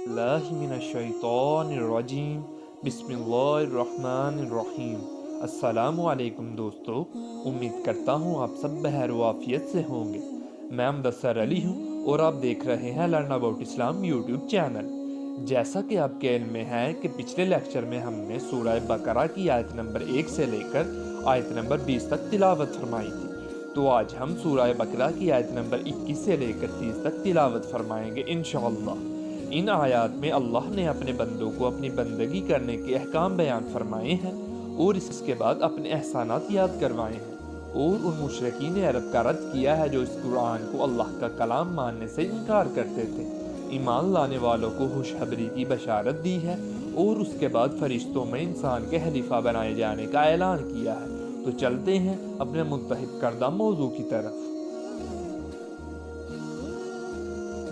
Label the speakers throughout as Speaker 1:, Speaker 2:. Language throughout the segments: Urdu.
Speaker 1: اللہ من الشیطان الرجیم بسم اللہ الرحمن الرحیم۔ السلام علیکم دوستو، امید کرتا ہوں آپ سب بخیر و عافیت سے ہوں گے۔ میں مدثر علی ہوں اور آپ دیکھ رہے ہیں learn about Islam YouTube channel. جیسا کہ آپ کے علم میں ہے کہ پچھلے لیکچر میں ہم نے سورہ بقرہ کی آیت نمبر 1 سے لے کر آیت نمبر 20 تک تلاوت فرمائی تھی، تو آج ہم سورہ بقرہ کی آیت نمبر 21 سے لے کر 30 تک تلاوت فرمائیں گے انشاءاللہ۔ ان آیات میں اللہ نے اپنے بندوں کو اپنی بندگی کرنے کے احکام بیان فرمائے ہیں اور اس کے بعد اپنے احسانات یاد کروائے ہیں، اور ان مشرکین عرب کا رد کیا ہے جو اس قرآن کو اللہ کا کلام ماننے سے انکار کرتے تھے۔ ایمان لانے والوں کو خوشخبری کی بشارت دی ہے اور اس کے بعد فرشتوں میں انسان کے خلیفہ بنائے جانے کا اعلان کیا ہے۔ تو چلتے ہیں اپنے منتخب کردہ موضوع کی طرف۔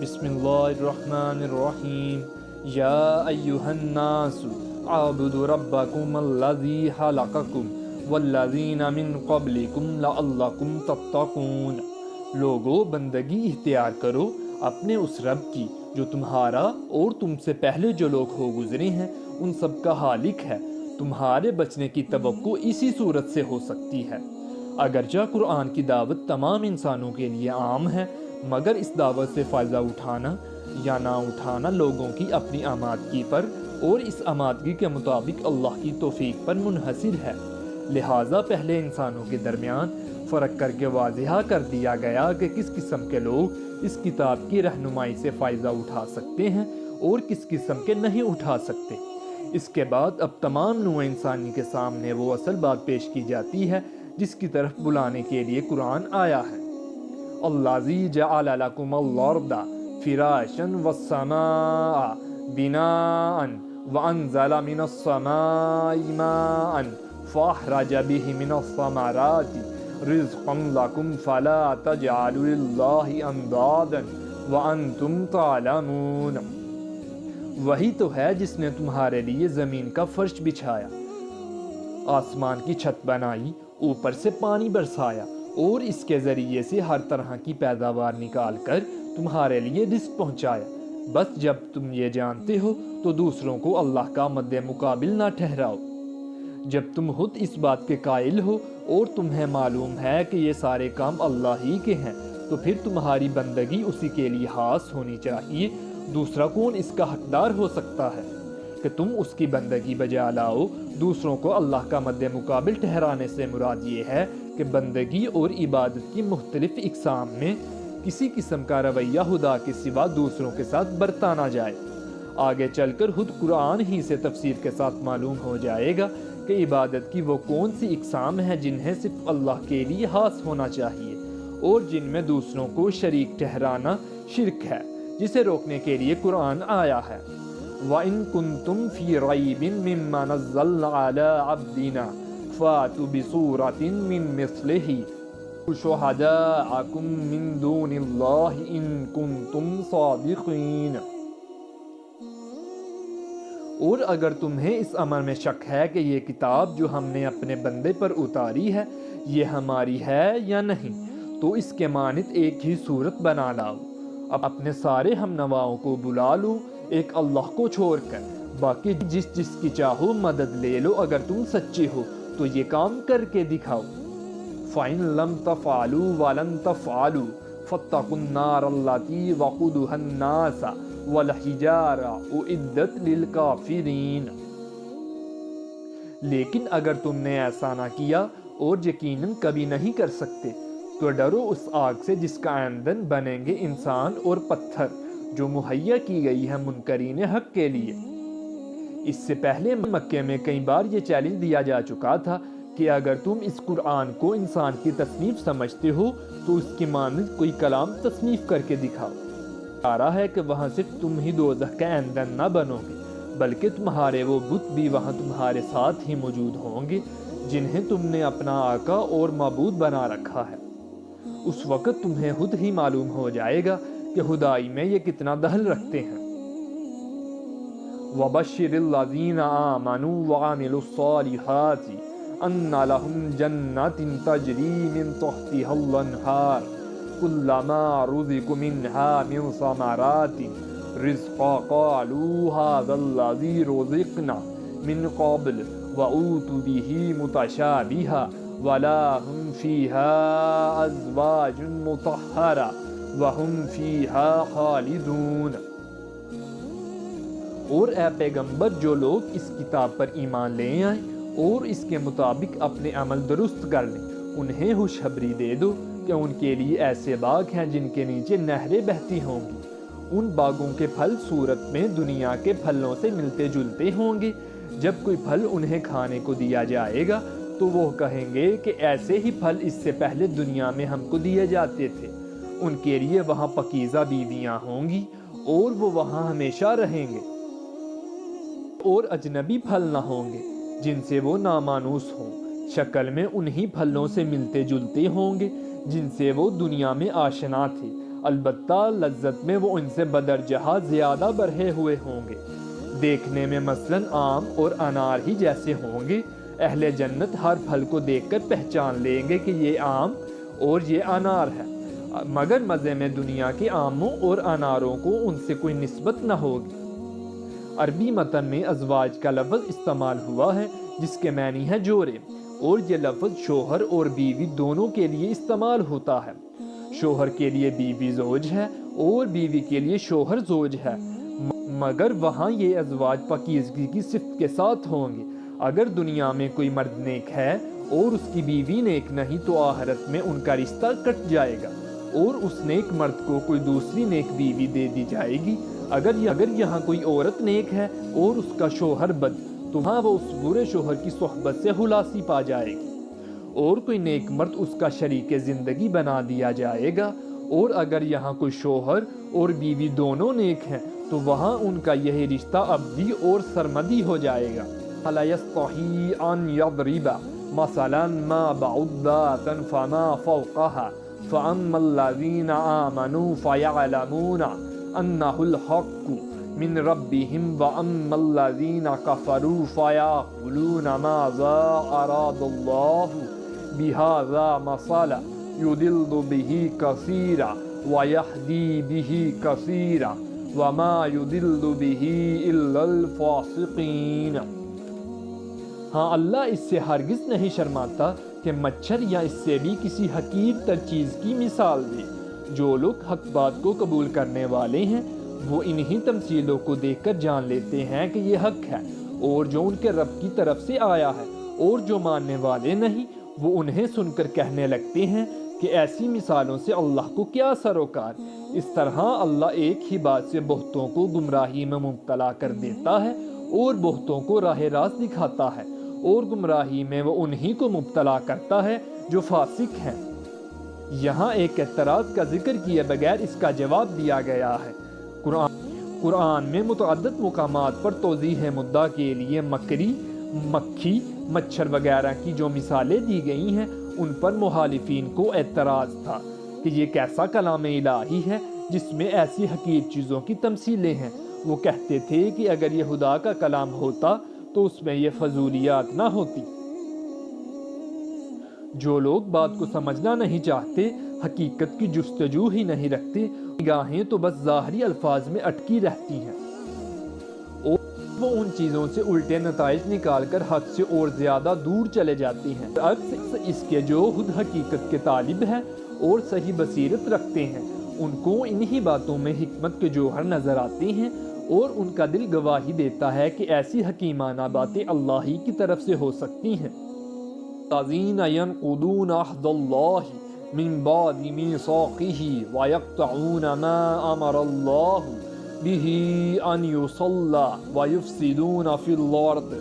Speaker 1: بسم اللہ الرحمن الرحیم۔ یا ایہا الناس اعبدوا ربکم الذی خلقکم والذین من قبلکم لعلکم تتقون۔ لوگو، بندگی اختیار کرو اپنے اس رب کی جو تمہارا اور تم سے پہلے جو لوگ ہو گزرے ہیں ان سب کا خالق ہے۔ تمہارے بچنے کی توقع اسی صورت سے ہو سکتی ہے۔ اگرچہ قرآن کی دعوت تمام انسانوں کے لیے عام ہے، مگر اس دعوت سے فائدہ اٹھانا یا نہ اٹھانا لوگوں کی اپنی آمادگی پر اور اس آمادگی کے مطابق اللہ کی توفیق پر منحصر ہے۔ لہٰذا پہلے انسانوں کے درمیان فرق کر کے واضح کر دیا گیا کہ کس قسم کے لوگ اس کتاب کی رہنمائی سے فائدہ اٹھا سکتے ہیں اور کس قسم کے نہیں اٹھا سکتے۔ اس کے بعد اب تمام نوع انسانی کے سامنے وہ اصل بات پیش کی جاتی ہے جس کی طرف بلانے کے لیے قرآن آیا ہے۔ الذی جعل لکم الارض فراشا والسماء بناء وانزل من السماء ماء فاخرج به من الثمرات رزقا لکم فلا تجعلوا للہ اندادا وانتم تعلمون۔ وہی تو ہے جس نے تمہارے لیے زمین کا فرش بچھایا، آسمان کی چھت بنائی، اوپر سے پانی برسایا اور اس کے ذریعے سے ہر طرح کی پیداوار نکال کر تمہارے لیے رزق پہنچایا۔ بس جب تم یہ جانتے ہو تو دوسروں کو اللہ کا مد مقابل نہ ٹھہراؤ۔ جب تم خود اس بات کے قائل ہو اور تمہیں معلوم ہے کہ یہ سارے کام اللہ ہی کے ہیں، تو پھر تمہاری بندگی اسی کے لیے خاص ہونی چاہیے۔ دوسرا کون اس کا حقدار ہو سکتا ہے کہ تم اس کی بندگی بجا لاؤ؟ دوسروں کو اللہ کا مد مقابل ٹھہرانے سے مراد یہ ہے کہ بندگی اور عبادت کی مختلف اقسام میں کسی قسم کا رویہ خدا کے سوا دوسروں کے ساتھ برتا نہ جائے۔ آگے چل کر خود قرآن ہی سے تفسیر کے ساتھ معلوم ہو جائے گا کہ عبادت کی وہ کون سی اقسام ہیں جنہیں صرف اللہ کے لیے خاص ہونا چاہیے اور جن میں دوسروں کو شریک ٹھہرانا شرک ہے، جسے روکنے کے لیے قرآن آیا ہے۔ وَإِن كُنتُمْ فِي رَيْبٍ مِّمَّا نَزَّلْنَا عَلَىٰ عَبْدِنَا فَأْتُوا بِسُورَةٍ مِّن مِّثْلِهِ شُهَدَاءَكُم مِّن دُونِ اللَّهِ إِن كُنتُمْ صَادِقِينَ۔ اور اگر تمہیں اس امر میں شک ہے کہ یہ کتاب جو ہم نے اپنے بندے پر اتاری ہے یہ ہماری ہے یا نہیں، تو اس کے مانند ایک ہی صورت بنا لاؤ، اب اپنے سارے ہم نواؤں کو بلا لو ایک اللہ کو چھوڑ کر، باقی جس کی چاہو مدد لے لو۔ اگر تم سچے ہو تو یہ کام کر کے دکھاؤ۔ فَإِن لَمْ تَفْعَلُوا وَلَن تَفْعَلُوا فَاتَّقُوا النَّارَ الَّتِي وَقُودُهَا النَّاسُ وَالْحِجَارَةُ أُعِدَّتْ لِلْكَافِرِينَ۔ لیکن اگر تم نے ایسا نہ کیا اور یقیناً کبھی نہیں کر سکتے تو ڈرو اس آگ سے جس کا ایندھن بنیں گے انسان اور پتھر، جو مہیا کی گئی ہے منکرین حق کے لیے۔ اس سے پہلے مکے میں کئی بار یہ چیلنج دیا جا چکا تھا کہ اگر تم اس قرآن کو انسان کی تصنیف سمجھتے ہو تو اس کی مانند کوئی کلام تصنیف کر کے دکھاؤ۔ آ رہا ہے کہ وہاں صرف تم ہی دوزخ کا ایندھن نہ بنو گے، بلکہ تمہارے وہ بت بھی وہاں تمہارے ساتھ ہی موجود ہوں گے جنہیں تم نے اپنا آقا اور معبود بنا رکھا ہے۔ اس وقت تمہیں خود ہی معلوم ہو جائے گا کہ خدائی میں یہ کتنا دخل رکھتے ہیں۔ وَبَشِّرِ الَّذِينَ آمَنُوا وَعَمِلُوا الصَّالِحَاتِ أَنَّ لَهُمْ جَنَّاتٍ تَجْرِي مِن تَحْتِهَا الْأَنْهَارُ كُلَّمَا رُزِقُوا مِنْهَا مِن ثَمَرَاتٍ رزقا قالوا هذا الذي رزقنا من قبل وأوتوا به متشابها ولهم فيها أزواج مطهرة وهم فيها خالدون۔ اور اے پیغمبر، جو لوگ اس کتاب پر ایمان لے آئیں اور اس کے مطابق اپنے عمل درست کر لیں، انہیں خوشخبری دے دو کہ ان کے لیے ایسے باغ ہیں جن کے نیچے نہریں بہتی ہوں گی۔ ان باغوں کے پھل صورت میں دنیا کے پھلوں سے ملتے جلتے ہوں گے۔ جب کوئی پھل انہیں کھانے کو دیا جائے گا تو وہ کہیں گے کہ ایسے ہی پھل اس سے پہلے دنیا میں ہم کو دیے جاتے تھے۔ ان کے لیے وہاں پاکیزہ بیویاں ہوں گی اور وہ وہاں ہمیشہ رہیں گے، اور اجنبی پھل نہ ہوں گے جن سے وہ نامانوس ہوں۔ شکل میں انہی پھلوں سے ملتے جلتے ہوں گے جن سے وہ دنیا میں آشنا تھے، البتہ لذت میں وہ ان سے بدرجہ زیادہ بڑھے ہوئے ہوں گے۔ دیکھنے میں مثلاً آم اور انار ہی جیسے ہوں گے۔ اہل جنت ہر پھل کو دیکھ کر پہچان لیں گے کہ یہ آم اور یہ انار ہے، مگر مزے میں دنیا کے آموں اور اناروں کو ان سے کوئی نسبت نہ ہوگی۔ عربی متن میں ازواج کا لفظ استعمال ہوا ہے جس کے معنی ہے جوڑے، اور یہ لفظ شوہر اور بیوی دونوں کے لیے استعمال ہوتا ہے۔ شوہر کے لیے بیوی زوج ہے اور بیوی کے لیے شوہر زوج ہے، مگر وہاں یہ ازواج پاکیزگی کی صفت کے ساتھ ہوں گے۔ اگر دنیا میں کوئی مرد نیک ہے اور اس کی بیوی نیک نہیں تو آخرت میں ان کا رشتہ کٹ جائے گا اور اس نیک مرد کو کوئی دوسری نیک بیوی دے دی جائے گی۔ اگر یہاں کوئی عورت نیک ہے اور اس کا شوہر بد، تو وہاں وہ اس برے شوہر کی صحبت سے خلاصی پا جائے گی، اور کوئی نیک مرد اس کا شریک زندگی بنا دیا جائے گا۔ اور اگر یہاں کوئی شوہر اور بیوی دونوں نیک ہیں تو وہاں ان کا یہی رشتہ ابدی اور سرمدی ہو جائے گا۔ لا يستحی ان یضرب مثلا ما بعضة فما فوقها فأما الذين آمنوا فيعلمون أنه الحق من ربهم وأما الذين كفروا فيقولون ماذا أراد الله بهذا مثلا يضل به كثيرا ويهدي به كثيرا وما يضل به إلا الفاسقين۔ ہاں، اللہ اس سے ہرگز نہیں شرماتا کہ مچھر یا اس سے بھی کسی حقیر تر چیز کی مثال دے۔ جو لوگ حق بات کو قبول کرنے والے ہیں وہ انہی تمثیلوں کو دیکھ کر جان لیتے ہیں کہ یہ حق ہے اور جو ان کے رب کی طرف سے آیا ہے، اور جو ماننے والے نہیں وہ انہیں سن کر کہنے لگتے ہیں کہ ایسی مثالوں سے اللہ کو کیا سروکار۔ اس طرح اللہ ایک ہی بات سے بہتوں کو گمراہی میں مبتلا کر دیتا ہے اور بہتوں کو راہ راست دکھاتا ہے، اور گمراہی میں وہ انہی کو مبتلا کرتا ہے جو فاسق ہیں۔ یہاں ایک اعتراض کا ذکر کیے بغیر اس کا جواب دیا گیا ہے۔ قرآن میں متعدد مقامات پر توضیح مدعا کے لیے مکری، مکھی، مچھر وغیرہ کی جو مثالیں دی گئی ہیں ان پر مخالفین کو اعتراض تھا کہ یہ کیسا کلام الہی ہے جس میں ایسی حقیر چیزوں کی تمثیلیں ہیں۔ وہ کہتے تھے کہ اگر یہ خدا کا کلام ہوتا تو اس میں یہ فضولیات نہ ہوتی۔ جو لوگ بات کو سمجھنا نہیں چاہتے، حقیقت کی جستجو ہی نہیں رکھتے، نگاہیں تو بس ظاہری الفاظ میں اٹکی رہتی ہیں، اور وہ ان چیزوں سے الٹے نتائج نکال کر حق سے اور زیادہ دور چلے جاتی ہیں۔ عکس اس کے جو خود حقیقت کے طالب ہیں اور صحیح بصیرت رکھتے ہیں، ان کو انہی باتوں میں حکمت کے جوہر نظر آتے ہیں، اور ان کا دل گواہی دیتا ہے کہ ایسی حکیمانہ باتیں اللہ ہی کی طرف سے ہو سکتی ہیں۔ الذین ینقضون عہد اللہ من بعد میثاقہ ویقطعون ما امر اللہ بہ ان یصلی ویفسدون فی الارض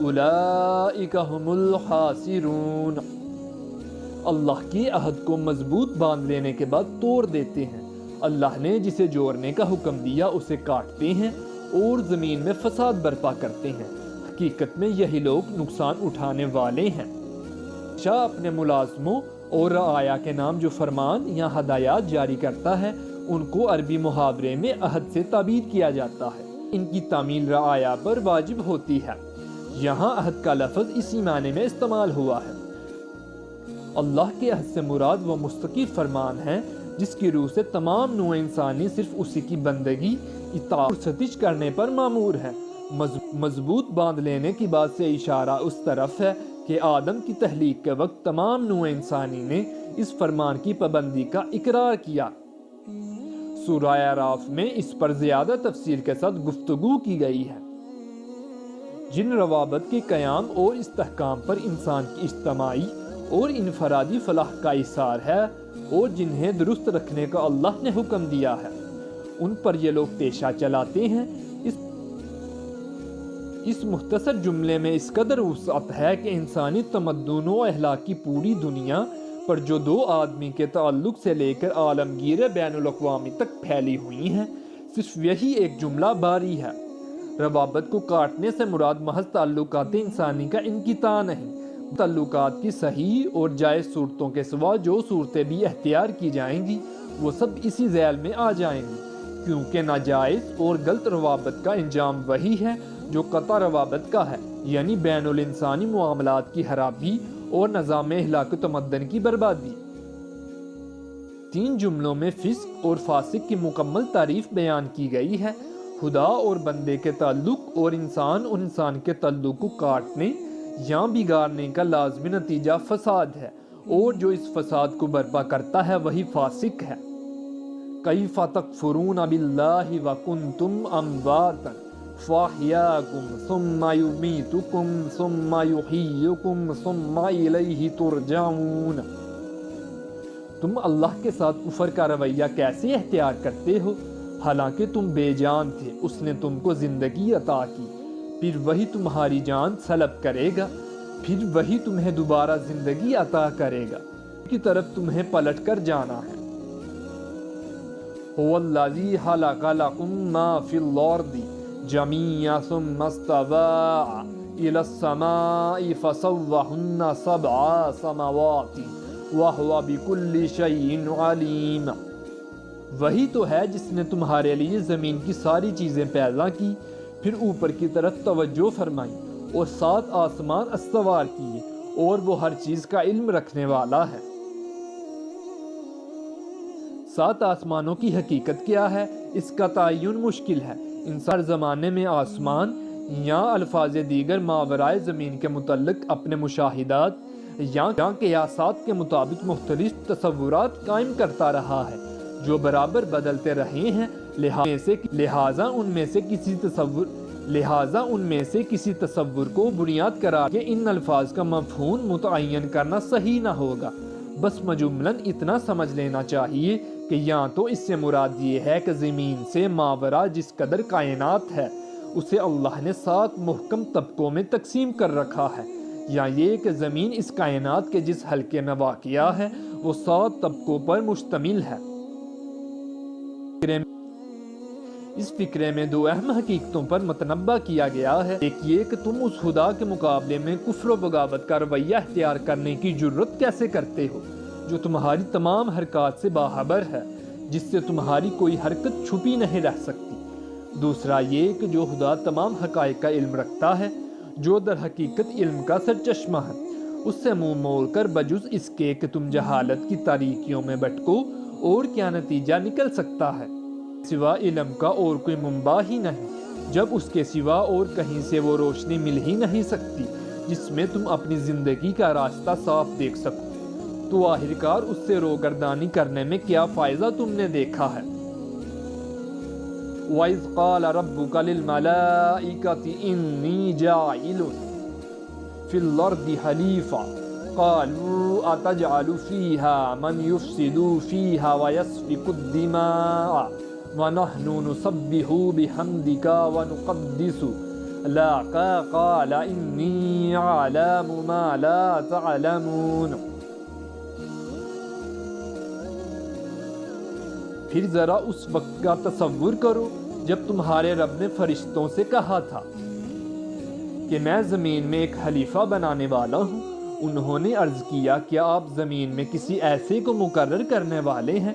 Speaker 1: اولئک ھم الخاسرون۔ اللہ کے عہد کو مضبوط باندھ لینے کے بعد توڑ دیتے ہیں۔ اللہ نے جسے جوڑنے کا حکم دیا اسے کاٹتے ہیں اور زمین میں فساد برپا کرتے ہیں۔ حقیقت میں یہی لوگ نقصان اٹھانے والے ہیں۔ شاہ اپنے ملازموں اور رعایا کے نام جو فرمان یا ہدایات جاری کرتا ہے ان کو عربی محاورے میں عہد سے تعبیر کیا جاتا ہے۔ ان کی تعمیل رعایا پر واجب ہوتی ہے۔ یہاں عہد کا لفظ اسی معنی میں استعمال ہوا ہے۔ اللہ کے عہد سے مراد وہ مستقل فرمان ہے جس کی روح سے تمام نوع انسانی صرف اسی کی بندگی اطاعت اور ستیج کرنے پر مامور ہے۔ مضبوط باندھ لینے کی بات سے اشارہ اس طرف ہے کہ آدم کی تخلیق کے وقت تمام نوع انسانی نے اس فرمان کی پابندی کا اقرار کیا۔ سورہ اعراف میں اس پر زیادہ تفصیل کے ساتھ گفتگو کی گئی ہے۔ جن روابط کے قیام اور استحکام پر انسان کی اجتماعی اور انفرادی فلاح کا اثار ہے اور جنہیں درست رکھنے کا اللہ نے حکم دیا ہے، ان پر یہ لوگ پیشہ چلاتے ہیں۔ اس مختصر جملے میں اس قدر وسعت ہے کہ انسانی تمدن و اخلاق کی پوری دنیا پر جو دو آدمی کے تعلق سے لے کر عالمگیر بین الاقوامی تک پھیلی ہوئی ہیں، صرف یہی ایک جملہ باری ہے۔ روابط کو کاٹنے سے مراد محض تعلقات انسانی کا انقطاع نہیں، تعلقات کی صحیح اور جائز صورتوں کے سوا جو صورتیں بھی اختیار کی جائیں گی وہ سب اسی ذیل میں آ جائیں گی، کیونکہ ناجائز اور غلط روابط کا انجام وہی ہے جو قطع روابط کا ہے، یعنی بین الانسانی معاملات کی خرابی اور نظام اخلاق و تمدن کی بربادی۔ 3 جملوں میں فسق اور فاسق کی مکمل تعریف بیان کی گئی ہے۔ خدا اور بندے کے تعلق اور انسان کے تعلق کو کاٹنے یا بگاڑنے کا لازمی نتیجہ فساد ہے، اور جو اس فساد کو برپا کرتا ہے وہی فاسق ہے۔ کیف تکفرون باللہ وکنتم امواتا فاحیاکم ثم یمیتکم ثم یحییکم ثم الیہ ترجعون۔ تم اللہ کے ساتھ کفر کا رویہ کیسے اختیار کرتے ہو، حالانکہ تم بے جان تھے، اس نے تم کو زندگی عطا کی، پھر وہی تمہاری جان سلب کرے گا، پھر وہی تمہیں دوبارہ زندگی عطا کرے گا، کی طرف تمہیں پلٹ کر جانا ہے۔ هو الذی خلق لکم ما فی الارض جمیعا ثم استوى الی السماء فسوہن 7 سماوات وهو بكل شیء علیم۔ وہی تو ہے جس نے تمہارے لیے زمین کی ساری چیزیں پیدا کی، پھر اوپر کی طرف توجہ فرمائی اور 7 آسمان استوار کیے، اور وہ ہر چیز کا علم رکھنے والا ہے۔ 7 آسمانوں کی حقیقت کیا ہے، اس کا تعین مشکل ہے۔ انسان زمانے میں آسمان یا الفاظ دیگر ماورائے زمین کے متعلق اپنے مشاہدات یا قیاسات کے مطابق مختلف تصورات قائم کرتا رہا ہے جو برابر بدلتے رہے ہیں، لہٰذا ان میں سے کسی تصور کو بنیاد قرار کے ان الفاظ کا مفہوم متعین کرنا صحیح نہ ہوگا۔ بس مجملاً اتنا سمجھ لینا چاہیے کہ یا تو اس سے مراد یہ ہے کہ زمین سے ماورا جس قدر کائنات ہے اسے اللہ نے 7 محکم طبقوں میں تقسیم کر رکھا ہے، یا یہ کہ زمین اس کائنات کے جس حلقے میں واقع ہے وہ 7 طبقوں پر مشتمل ہے۔ اس فقرے میں 2 اہم حقیقتوں پر متنبہ کیا گیا ہے۔ ایک یہ کہ تم اس خدا کے مقابلے میں کفر و بغاوت کا رویہ اختیار کرنے کی جرت کیسے کرتے ہو جو تمہاری تمام حرکات سے باخبر ہے، جس سے تمہاری کوئی حرکت چھپی نہیں رہ سکتی۔ دوسرا یہ کہ جو خدا تمام حقائق کا علم رکھتا ہے، جو در حقیقت علم کا سرچشمہ ہے، اس سے منہ موڑ کر بجز اس کے کہ تم جہالت کی تاریکیوں میں بھٹکو اور کیا نتیجہ نکل سکتا ہے، سوا علم کا اور کوئی منبع ہی نہیں، جب اس کے سوا اور کہیں سے وہ روشنی مل ہی نہیں سکتی جس میں تم اپنی زندگی کا راستہ صاف دیکھ سکو، تو آخرکار اس سے روگردانی کرنے میں کیا فائدہ تم نے دیکھا ہے۔ وَإِذْ قَالَ رَبُّكَ لِلْمَلَائِكَةِ إِنِّي جَاعِلٌ فِي الْأَرْضِ خَلِيفَةً قَالُوا أَتَجْعَلُ فِيهَا مَنْ يُفْسِدُ فِيهَا وَيَسْفِكُ الدِّمَاءَ وَنَحْنُ نُسَبِّحُ بِحَمْدِكَ وَنُقَدِّسُ لَكَ قَالَ إِنِّي أَعْلَمُ مَا لَا تَعْلَمُونَ۔ پھر ذرا اس وقت کا تصور کرو جب تمہارے رب نے فرشتوں سے کہا تھا کہ میں زمین میں ایک خلیفہ بنانے والا ہوں۔ انہوں نے عرض کیا کیا آپ زمین میں کسی ایسے کو مقرر کرنے والے ہیں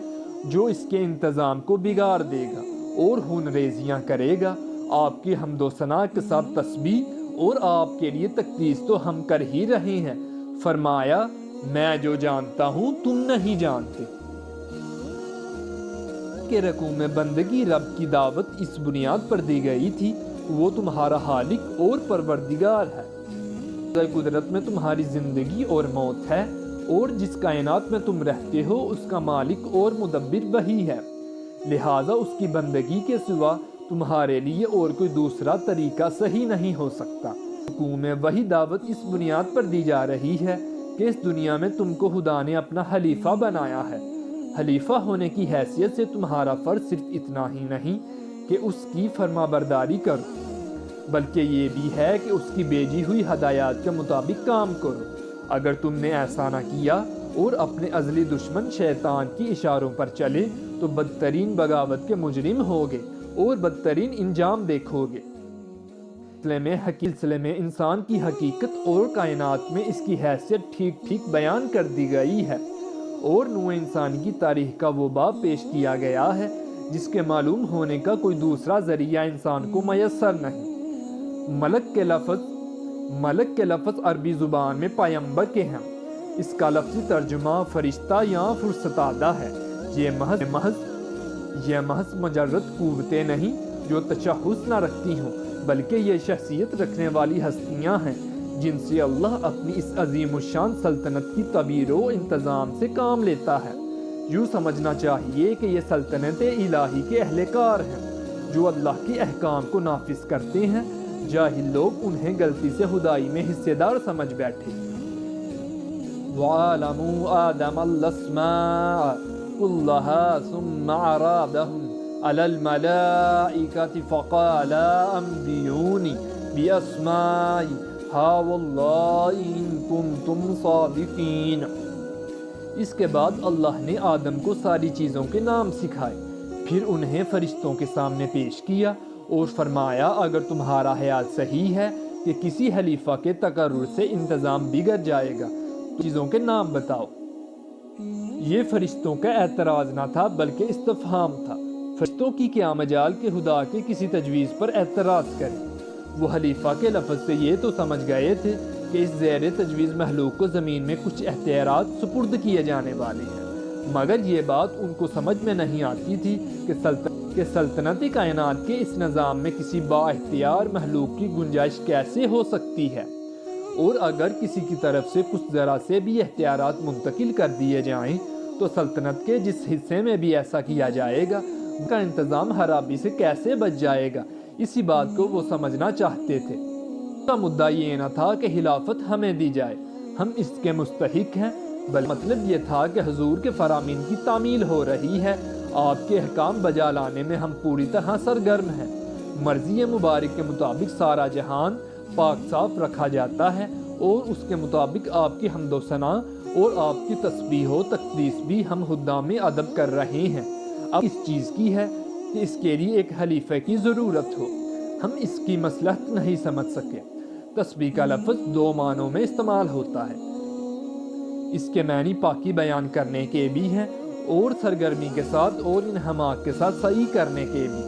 Speaker 1: جو اس کے انتظام کو بگاڑ دے گا اور خون ریزیاں کرے گا؟ آپ کی حمد و ثنا کے ساتھ تسبیح اور آپ کے لیے تقدیس تو ہم کر ہی رہے ہیں۔ فرمایا میں جو جانتا ہوں تم نہیں جانتے۔ ملک کے رکوع میں بندگی رب کی دعوت اس بنیاد پر دی گئی تھی وہ تمہارا خالق اور پروردگار ہے۔ قدرت میں تمہاری زندگی اور موت ہے، اور جس کائنات میں تم رہتے ہو اس کا مالک اور مدبر وہی ہے، لہٰذا اس کی بندگی کے سوا تمہارے لیے اور کوئی دوسرا طریقہ صحیح نہیں ہو سکتا۔ رکوع میں وہی دعوت اس بنیاد پر دی جا رہی ہے کہ اس دنیا میں تم کو خدا نے اپنا خلیفہ بنایا ہے۔ خلیفہ ہونے کی حیثیت سے تمہارا فرض صرف اتنا ہی نہیں کہ اس کی فرما برداری کرو، بلکہ یہ بھی ہے کہ اس کی بھیجی ہوئی ہدایات کے مطابق کام کرو۔ اگر تم نے ایسا نہ کیا اور اپنے ازلی دشمن شیطان کی اشاروں پر چلے تو بدترین بغاوت کے مجرم ہوگے اور بدترین انجام دیکھو گے۔ سلسلے میں انسان کی حقیقت اور کائنات میں اس کی حیثیت ٹھیک ٹھیک بیان کر دی گئی ہے، اور نوع انسانی کی تاریخ کا وہ باب پیش کیا گیا ہے جس کے معلوم ہونے کا کوئی دوسرا ذریعہ انسان کو میسر نہیں۔ ملک کے لفظ عربی زبان میں پیمبر کے ہیں۔ اس کا لفظی ترجمہ فرشتہ یا فرستادہ ہے۔ یہ محض مجرد قوتیں نہیں جو تشخص نہ رکھتی ہوں، بلکہ یہ شخصیت رکھنے والی ہستیاں ہیں جن سے اللہ اپنی اس عظیم الشان سلطنت کی تدبیر و انتظام سے کام لیتا ہے۔ یوں سمجھنا چاہیے کہ یہ سلطنت الہی کے اہلکار ہیں جو اللہ کے احکام کو نافذ کرتے ہیں۔ جاہل لوگ انہیں غلطی سے خدائی میں حصے دار سمجھ بیٹھے۔ وَعَلَمُوا آدَمَ الْأَسْمَاءَ كُلَّهَا ثُمَّ عَرَضَهُمْ عَلَى الْمَلَائِكَةِ فَقَالَ أَنبِئُونِي بِأَسْمَاءِ هَؤُلَاءِ إِن كُنتُمْ صَادِقِينَ۔ اس کے بعد اللہ نے آدم کو ساری چیزوں کے نام سکھائے، پھر انہیں فرشتوں کے سامنے پیش کیا اور فرمایا اگر تمہارا خیال صحیح ہے کہ کسی خلیفہ کے تقرر سے انتظام بگڑ جائے گا تو چیزوں کے نام بتاؤ۔ یہ فرشتوں کا اعتراض نہ تھا بلکہ استفہام تھا۔ فرشتوں کی کیا مجال کہ خدا کے کسی تجویز پر اعتراض کریں۔ وہ خلیفہ کے لفظ سے یہ تو سمجھ گئے تھے کہ اس زیر تجویز مخلوق کو زمین میں کچھ اختیارات سپرد کیے جانے والے ہیں، مگر یہ بات ان کو سمجھ میں نہیں آتی تھی کہ سلطنتی کائنات کے اس نظام میں کسی با اختیار مخلوق کی گنجائش کیسے ہو سکتی ہے، اور اگر کسی کی طرف سے کچھ ذرا سے بھی اختیارات منتقل کر دیے جائیں تو سلطنت کے جس حصے میں بھی ایسا کیا جائے گا ان کا انتظام خرابی سے کیسے بچ جائے گا۔ اسی بات کو وہ سمجھنا چاہتے تھے۔ ان کا مدعا یہ نہ تھا کہ خلافت ہمیں دی جائے، ہم اس کے مستحق ہیں، بلکہ مطلب یہ تھا کہ حضور کے فرامین کی تعمیل ہو رہی ہے، آپ کے احکام بجا لانے میں ہم پوری طرح سرگرم ہیں۔ مرضی مبارک کے مطابق سارا جہان پاک صاف رکھا جاتا ہے، اور اس کے مطابق آپ کی حمد و ثنا اور آپ کی تسبیح و تقدیس بھی ہم خدام ادب کر رہے ہیں۔ اب اس چیز کی ہے کہ اس کے لیے ایک خلیفہ کی ضرورت ہو، ہم اس کی مصلحت نہیں سمجھ سکے۔ تسبیح کا لفظ دو معنوں میں استعمال ہوتا ہے، اس کے معنی پاکی بیان کرنے کے بھی ہیں اور سرگرمی کے ساتھ اور انہماک کے ساتھ صحیح کرنے کے بھی۔